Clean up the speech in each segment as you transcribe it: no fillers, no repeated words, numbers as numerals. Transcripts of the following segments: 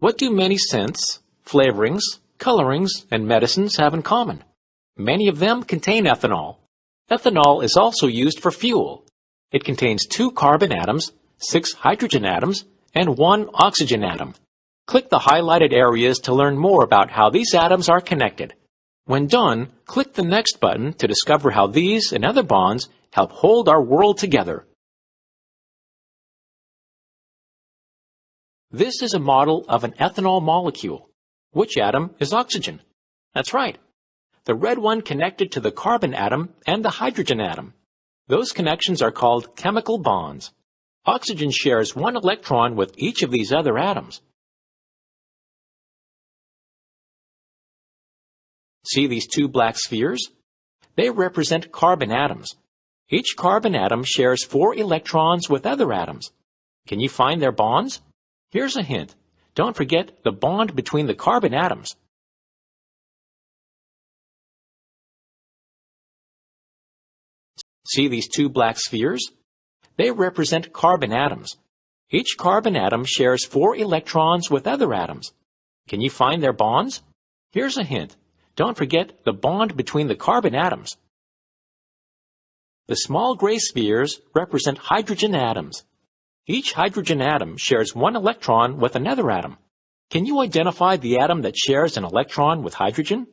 What do many scents, flavorings, colorings, and medicines have in common? Many of them contain ethanol. Ethanol is also used for fuel. It contains 2 carbon atoms, 6 hydrogen atoms, and 1 oxygen atom. Click the highlighted areas to learn more about how these atoms are connected. When done, click the Next button to discover how these and other bonds help hold our world together. This is a model of an ethanol molecule. Which atom is oxygen? That's right. The red one connected to the carbon atom and the hydrogen atom. Those connections are called chemical bonds. Oxygen shares 1 electron with each of these other atoms. See these 2 black spheres? They represent carbon atoms. Each carbon atom shares 4 electrons with other atoms. Can you find their bonds? Here's a hint. Don't forget the bond between the carbon atoms. See these 2 black spheres? They represent carbon atoms. Each carbon atom shares 4 electrons with other atoms. Can you find their bonds? Here's a hint. Don't forget the bond between the carbon atoms. The small gray spheres represent hydrogen atoms. Each hydrogen atom shares 1 electron with another atom. Can you identify the atom that shares an electron with hydrogen?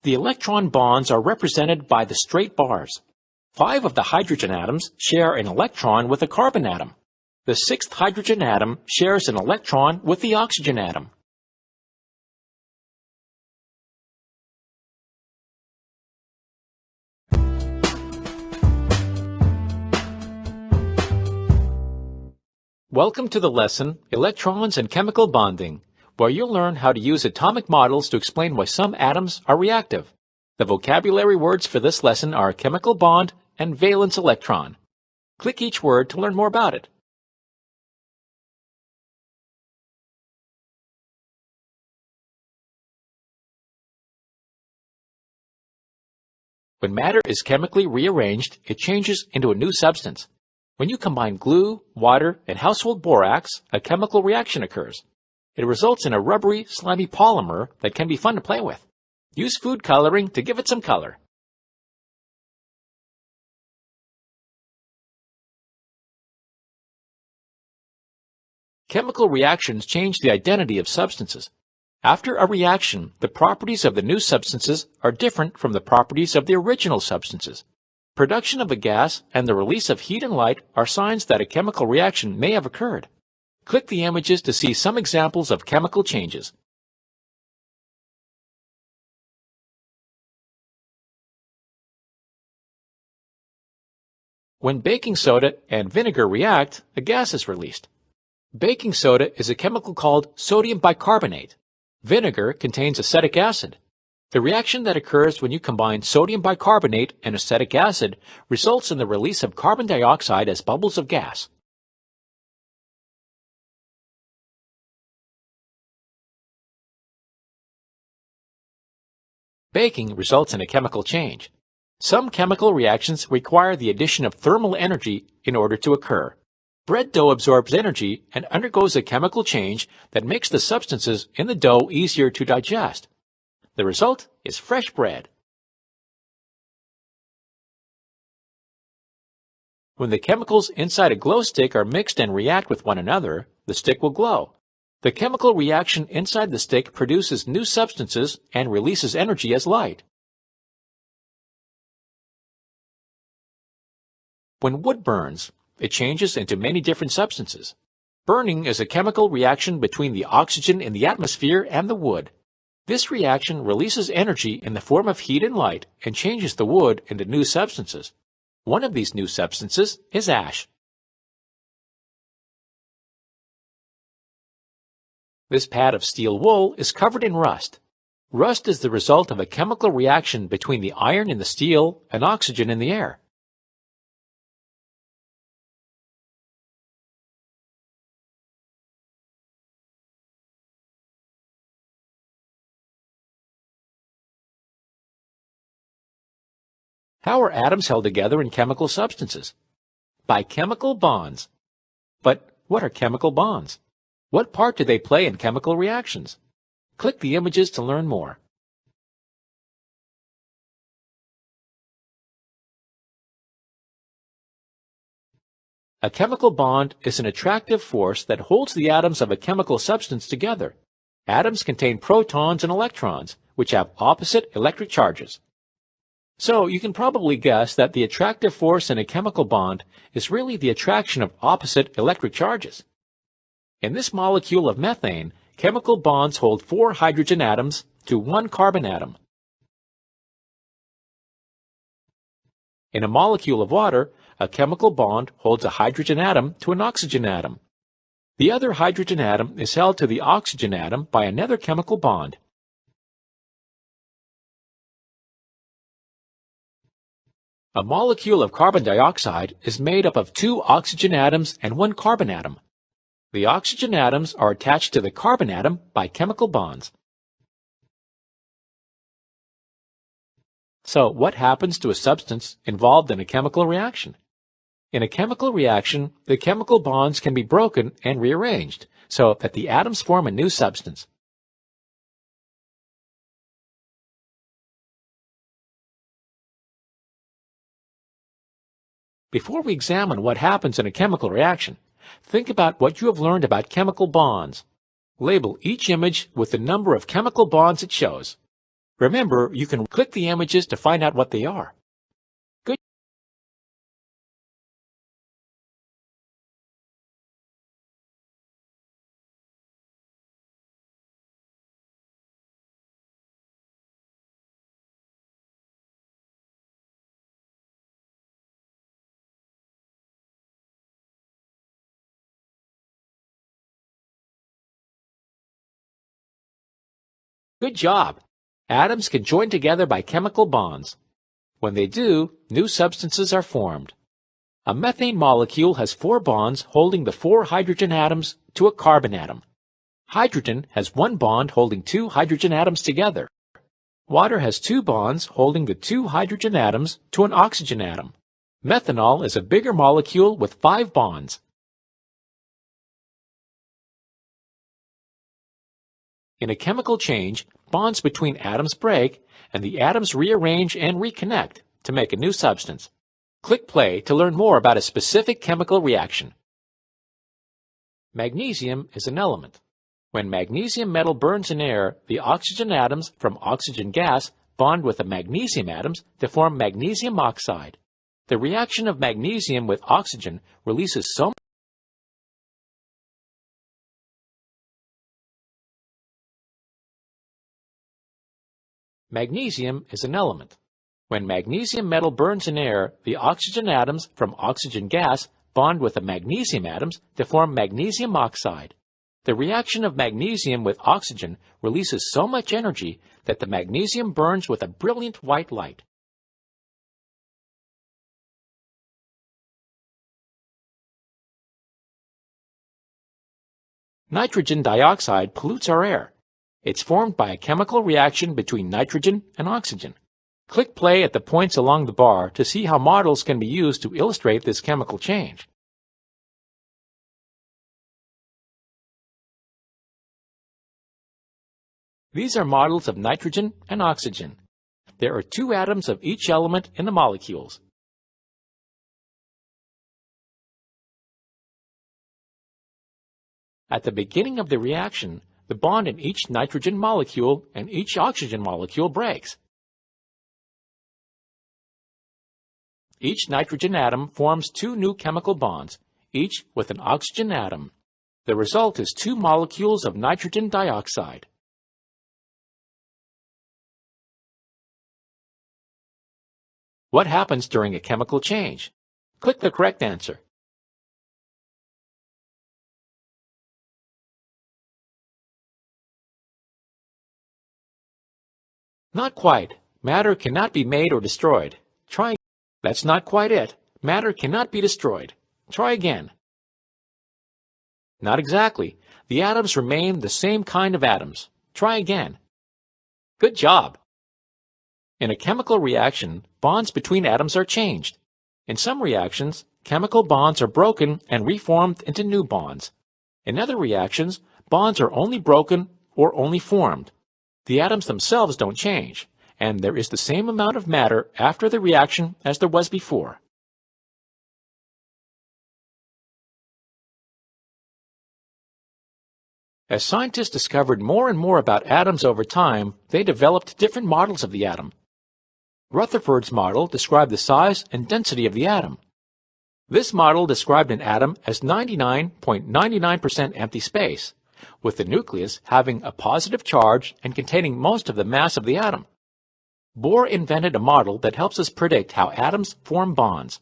The electron bonds are represented by the straight bars. 5 of the hydrogen atoms share an electron with a carbon atom. The 6th hydrogen atom shares an electron with the oxygen atom. Welcome to the lesson, Electrons and Chemical Bonding, where you'll learn how to use atomic models to explain why some atoms are reactive. The vocabulary words for this lesson are chemical bond and valence electron. Click each word to learn more about it. When matter is chemically rearranged, it changes into a new substance. When you combine glue, water, and household borax, a chemical reaction occurs. It results in a rubbery, slimy polymer that can be fun to play with. Use food coloring to give it some color. Chemical reactions change the identity of substances. After a reaction, the properties of the new substances are different from the properties of the original substances. Production of a gas and the release of heat and light are signs that a chemical reaction may have occurred. Click the images to see some examples of chemical changes. When baking soda and vinegar react, a gas is released. Baking soda is a chemical called sodium bicarbonate. Vinegar contains acetic acid. The reaction that occurs when you combine sodium bicarbonate and acetic acid results in the release of carbon dioxide as bubbles of gas. Baking results in a chemical change. Some chemical reactions require the addition of thermal energy in order to occur. Bread dough absorbs energy and undergoes a chemical change that makes the substances in the dough easier to digest. The result is fresh bread. When the chemicals inside a glow stick are mixed and react with one another, the stick will glow. The chemical reaction inside the stick produces new substances and releases energy as light. When wood burns, it changes into many different substances. Burning is a chemical reaction between the oxygen in the atmosphere and the wood. This reaction releases energy in the form of heat and light and changes the wood into new substances. One of these new substances is ash. This pad of steel wool is covered in rust. Rust is the result of a chemical reaction between the iron in the steel and oxygen in the air. How are atoms held together in chemical substances? By chemical bonds. But what are chemical bonds? What part do they play in chemical reactions? Click the images to learn more. A chemical bond is an attractive force that holds the atoms of a chemical substance together. Atoms contain protons and electrons, which have opposite electric charges. So you can probably guess that the attractive force in a chemical bond is really the attraction of opposite electric charges. In this molecule of methane, chemical bonds hold 4 hydrogen atoms to 1 carbon atom. In a molecule of water, a chemical bond holds a hydrogen atom to an oxygen atom. The other hydrogen atom is held to the oxygen atom by another chemical bond. A molecule of carbon dioxide is made up of 2 oxygen atoms and 1 carbon atom. The oxygen atoms are attached to the carbon atom by chemical bonds. So, what happens to a substance involved in a chemical reaction? In a chemical reaction, the chemical bonds can be broken and rearranged so that the atoms form a new substance. Before we examine what happens in a chemical reaction, think about what you have learned about chemical bonds. Label each image with the number of chemical bonds it shows. Remember, you can click the images to find out what they are. Good. Good job. Atoms can join together by chemical bonds. When they do, new substances are formed. A methane molecule has 4 bonds holding the 4 hydrogen atoms to a carbon atom. Hydrogen has 1 bond holding 2 hydrogen atoms together. Water has 2 bonds holding the 2 hydrogen atoms to an oxygen atom. Methanol is a bigger molecule with 5 bonds. In a chemical change, bonds between atoms break, and the atoms rearrange and reconnect to make a new substance. Click play to learn more about a specific chemical reaction. Magnesium is an element. When magnesium metal burns in air, the oxygen atoms from oxygen gas bond with the magnesium atoms to form magnesium oxide. The reaction of magnesium with oxygen releases so much Magnesium is an element. When magnesium metal burns in air, the oxygen atoms from oxygen gas bond with the magnesium atoms to form magnesium oxide. The reaction of magnesium with oxygen releases so much energy that the magnesium burns with a brilliant white light. Nitrogen dioxide pollutes our air. It's formed by a chemical reaction between nitrogen and oxygen. Click play at the points along the bar to see how models can be used to illustrate this chemical change. These are models of nitrogen and oxygen. There are 2 atoms of each element in the molecules. At the beginning of the reaction, the bond in each nitrogen molecule and each oxygen molecule breaks. Each nitrogen atom forms 2 new chemical bonds, each with an oxygen atom. The result is 2 molecules of nitrogen dioxide. What happens during a chemical change? Click the correct answer. Not quite. Matter cannot be made or destroyed. Try. That's not quite it. Matter cannot be destroyed. Try again. Not exactly. The atoms remain the same kind of atoms. Try again. Good job. In a chemical reaction, bonds between atoms are changed. In some reactions, chemical bonds are broken and reformed into new bonds. In other reactions, bonds are only broken or only formed. The atoms themselves don't change, and there is the same amount of matter after the reaction as there was before. As scientists discovered more and more about atoms over time, they developed different models of the atom. Rutherford's model described the size and density of the atom. This model described an atom as 99.99% empty space, with the nucleus having a positive charge and containing most of the mass of the atom. Bohr invented a model that helps us predict how atoms form bonds.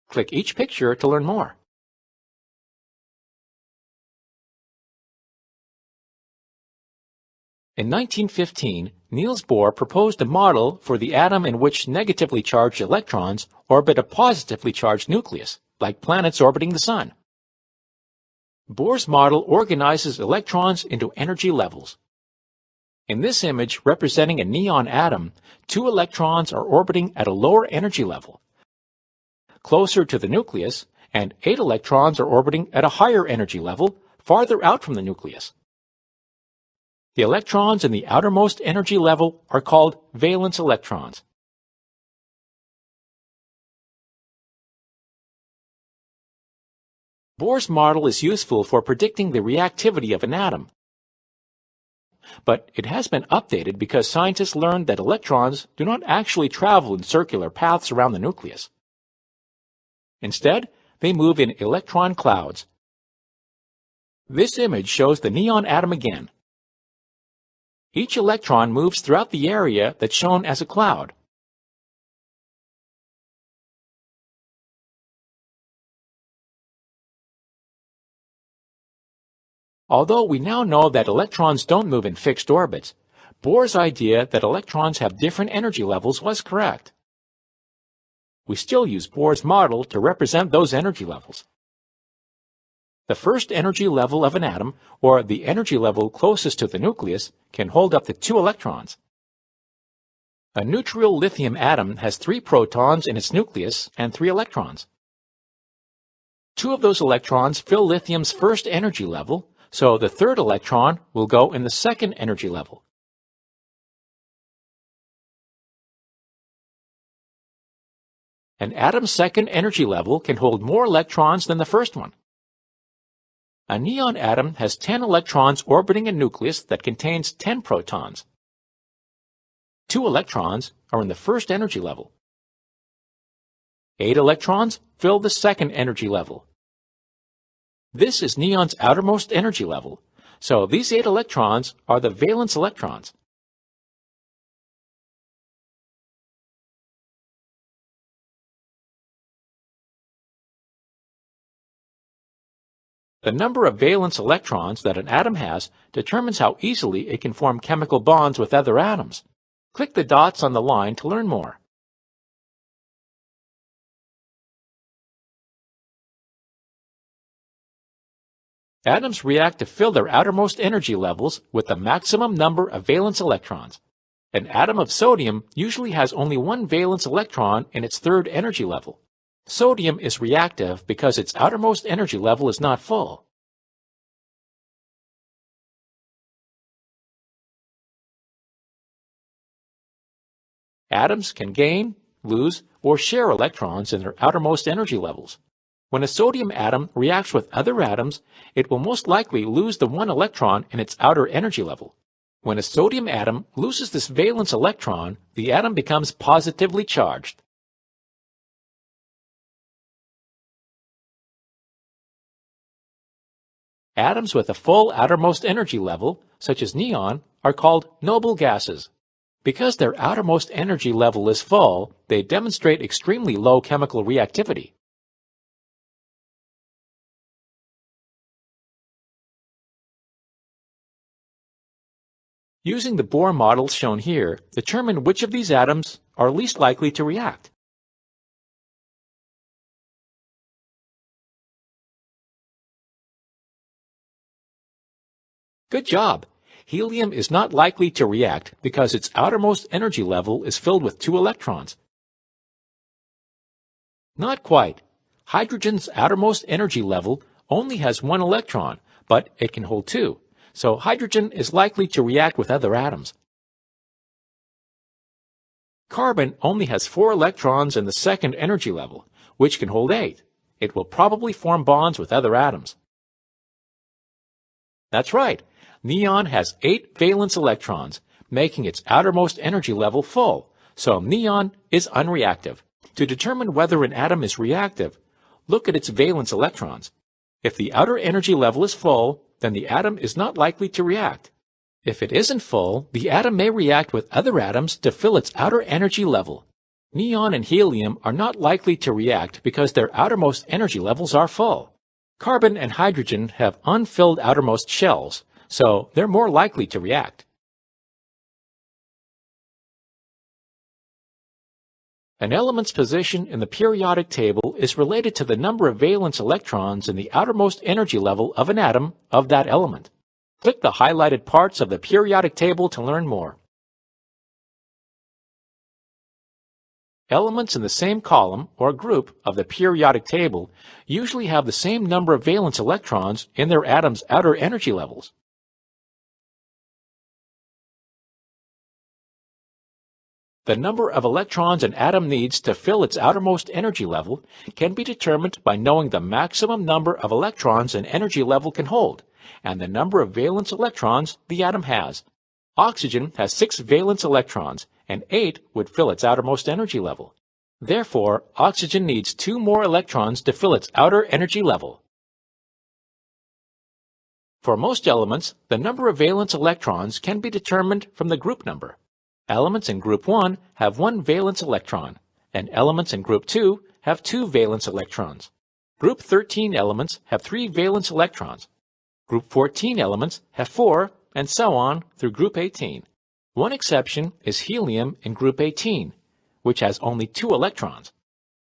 Click each picture to learn more. In 1915, Niels Bohr proposed a model for the atom in which negatively charged electrons orbit a positively charged nucleus, like planets orbiting the Sun. Bohr's model organizes electrons into energy levels. In this image representing a neon atom, 2 electrons are orbiting at a lower energy level, closer to the nucleus, and 8 electrons are orbiting at a higher energy level, farther out from the nucleus. The electrons in the outermost energy level are called valence electrons. Bohr's model is useful for predicting the reactivity of an atom, but it has been updated because scientists learned that electrons do not actually travel in circular paths around the nucleus. Instead, they move in electron clouds. This image shows the neon atom again. Each electron moves throughout the area that's shown as a cloud. Although we now know that electrons don't move in fixed orbits, Bohr's idea that electrons have different energy levels was correct. We still use Bohr's model to represent those energy levels. The first energy level of an atom, or the energy level closest to the nucleus, can hold up to 2 electrons. A neutral lithium atom has 3 protons in its nucleus and 3 electrons. 2 of those electrons fill lithium's first energy level, so the third electron will go in the second energy level. An atom's second energy level can hold more electrons than the first one. A neon atom has 10 electrons orbiting a nucleus that contains 10 protons. 2 electrons are in the first energy level. 8 electrons fill the second energy level. This is neon's outermost energy level, so these 8 electrons are the valence electrons. The number of valence electrons that an atom has determines how easily it can form chemical bonds with other atoms. Click the dots on the line to learn more. Atoms react to fill their outermost energy levels with the maximum number of valence electrons. An atom of sodium usually has only 1 valence electron in its third energy level. Sodium is reactive because its outermost energy level is not full. Atoms can gain, lose, or share electrons in their outermost energy levels. When a sodium atom reacts with other atoms, it will most likely lose the 1 electron in its outer energy level. When a sodium atom loses this valence electron, the atom becomes positively charged. Atoms with a full outermost energy level, such as neon, are called noble gases. Because their outermost energy level is full, they demonstrate extremely low chemical reactivity. Using the Bohr models shown here, determine which of these atoms are least likely to react. Good job! Helium is not likely to react because its outermost energy level is filled with 2 electrons. Not quite. Hydrogen's outermost energy level only has one electron, but it can hold two, so hydrogen is likely to react with other atoms. Carbon only has 4 electrons in the second energy level, which can hold 8. It will probably form bonds with other atoms. That's right. Neon has 8 valence electrons, making its outermost energy level full, so neon is unreactive. To determine whether an atom is reactive, look at its valence electrons. If the outer energy level is full, then the atom is not likely to react. If it isn't full, the atom may react with other atoms to fill its outer energy level. Neon and helium are not likely to react because their outermost energy levels are full. Carbon and hydrogen have unfilled outermost shells, so they're more likely to react. An element's position in the periodic table is related to the number of valence electrons in the outermost energy level of an atom of that element. Click the highlighted parts of the periodic table to learn more. Elements in the same column or group of the periodic table usually have the same number of valence electrons in their atom's outer energy levels. The number of electrons an atom needs to fill its outermost energy level can be determined by knowing the maximum number of electrons an energy level can hold, and the number of valence electrons the atom has. Oxygen has 6 valence electrons, and 8 would fill its outermost energy level. Therefore, oxygen needs 2 more electrons to fill its outer energy level. For most elements, the number of valence electrons can be determined from the group number. Elements in group 1 have 1 valence electron, and elements in group 2 have 2 valence electrons. Group 13 elements have 3 valence electrons. Group 14 elements have 4, and so on through group 18. One exception is helium in group 18, which has only 2 electrons.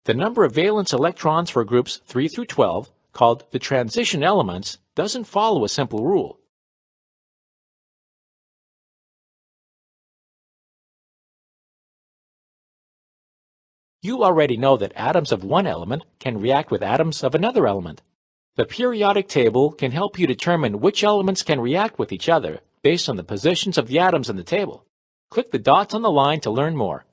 The number of valence electrons for groups 3 through 12, called the transition elements, doesn't follow a simple rule. You already know that atoms of one element can react with atoms of another element. The periodic table can help you determine which elements can react with each other based on the positions of the atoms in the table. Click the dots on the line to learn more.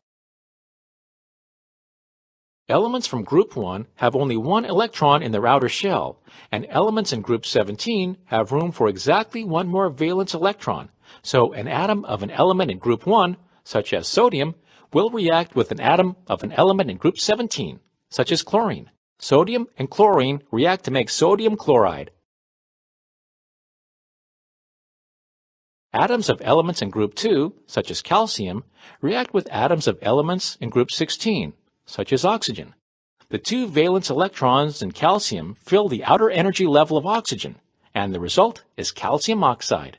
Elements from group 1 have only 1 electron in their outer shell, and elements in group 17 have room for exactly 1 more valence electron, so an atom of an element in group 1, such as sodium, will react with an atom of an element in group 17, such as chlorine. Sodium and chlorine react to make sodium chloride. Atoms of elements in group 2, such as calcium, react with atoms of elements in group 16, such as oxygen. The 2 valence electrons in calcium fill the outer energy level of oxygen, and the result is calcium oxide.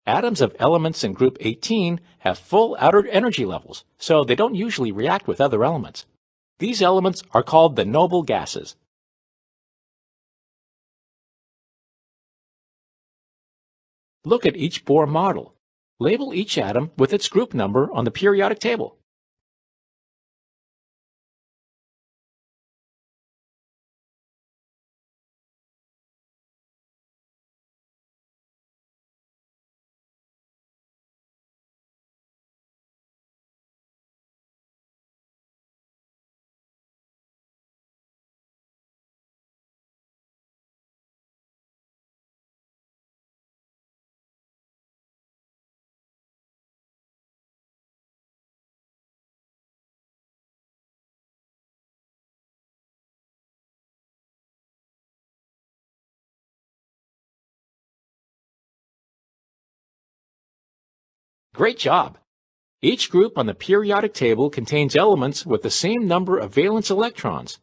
Atoms of elements in group 18 have full outer energy levels, so they don't usually react with other elements. These elements are called the noble gases. Look at each Bohr model. Label each atom with its group number on the periodic table. Great job! Each group on the periodic table contains elements with the same number of valence electrons.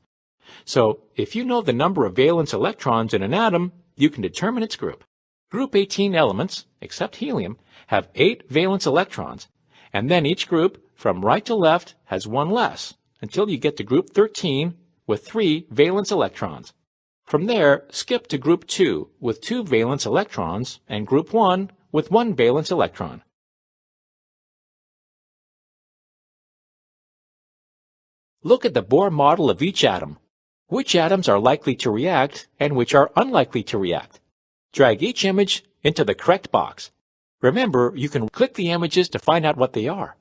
So, if you know the number of valence electrons in an atom, you can determine its group. Group 18 elements, except helium, have 8 valence electrons, and then each group, from right to left, has 1 less, until you get to group 13 with 3 valence electrons. From there, skip to group 2 with 2 valence electrons, and group 1 with 1 valence electron. Look at the Bohr model of each atom. Which atoms are likely to react and which are unlikely to react? Drag each image into the correct box. Remember, you can click the images to find out what they are.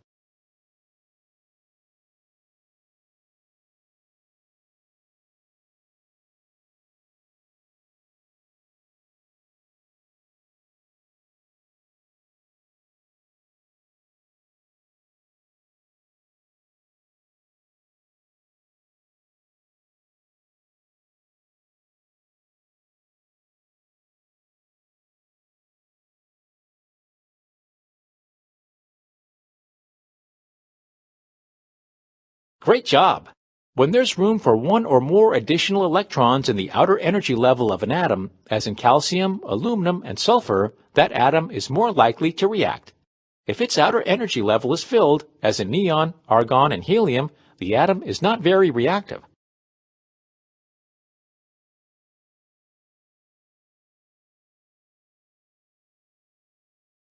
Great job! When there's room for one or more additional electrons in the outer energy level of an atom, as in calcium, aluminum, and sulfur, that atom is more likely to react. If its outer energy level is filled, as in neon, argon, and helium, the atom is not very reactive.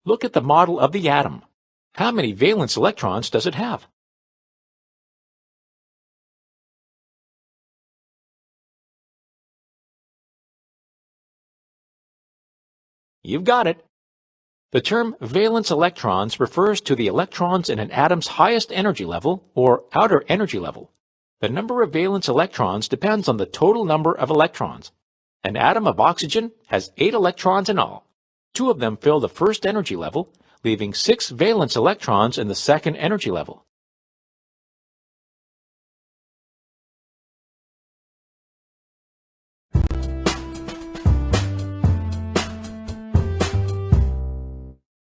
Look at the model of the atom. How many valence electrons does it have? You've got it. The term valence electrons refers to the electrons in an atom's highest energy level, or outer energy level. The number of valence electrons depends on the total number of electrons. An atom of oxygen has 8 electrons in all. 2 of them fill the first energy level, leaving 6 valence electrons in the second energy level.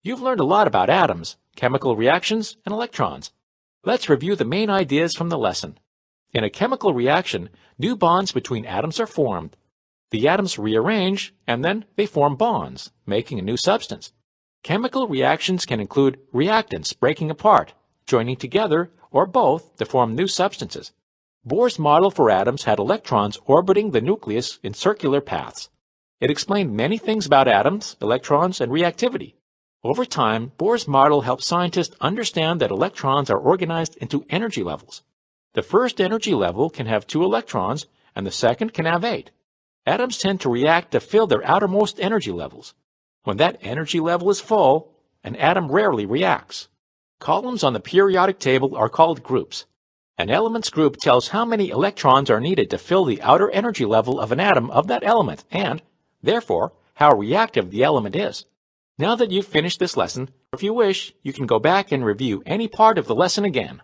You've learned a lot about atoms, chemical reactions, and electrons. Let's review the main ideas from the lesson. In a chemical reaction, new bonds between atoms are formed. The atoms rearrange, and then they form bonds, making a new substance. Chemical reactions can include reactants breaking apart, joining together, or both to form new substances. Bohr's model for atoms had electrons orbiting the nucleus in circular paths. It explained many things about atoms, electrons, and reactivity. Over time, Bohr's model helped scientists understand that electrons are organized into energy levels. The first energy level can have 2 electrons, and the second can have 8. Atoms tend to react to fill their outermost energy levels. When that energy level is full, an atom rarely reacts. Columns on the periodic table are called groups. An element's group tells how many electrons are needed to fill the outer energy level of an atom of that element and, therefore, how reactive the element is. Now that you've finished this lesson, if you wish, you can go back and review any part of the lesson again.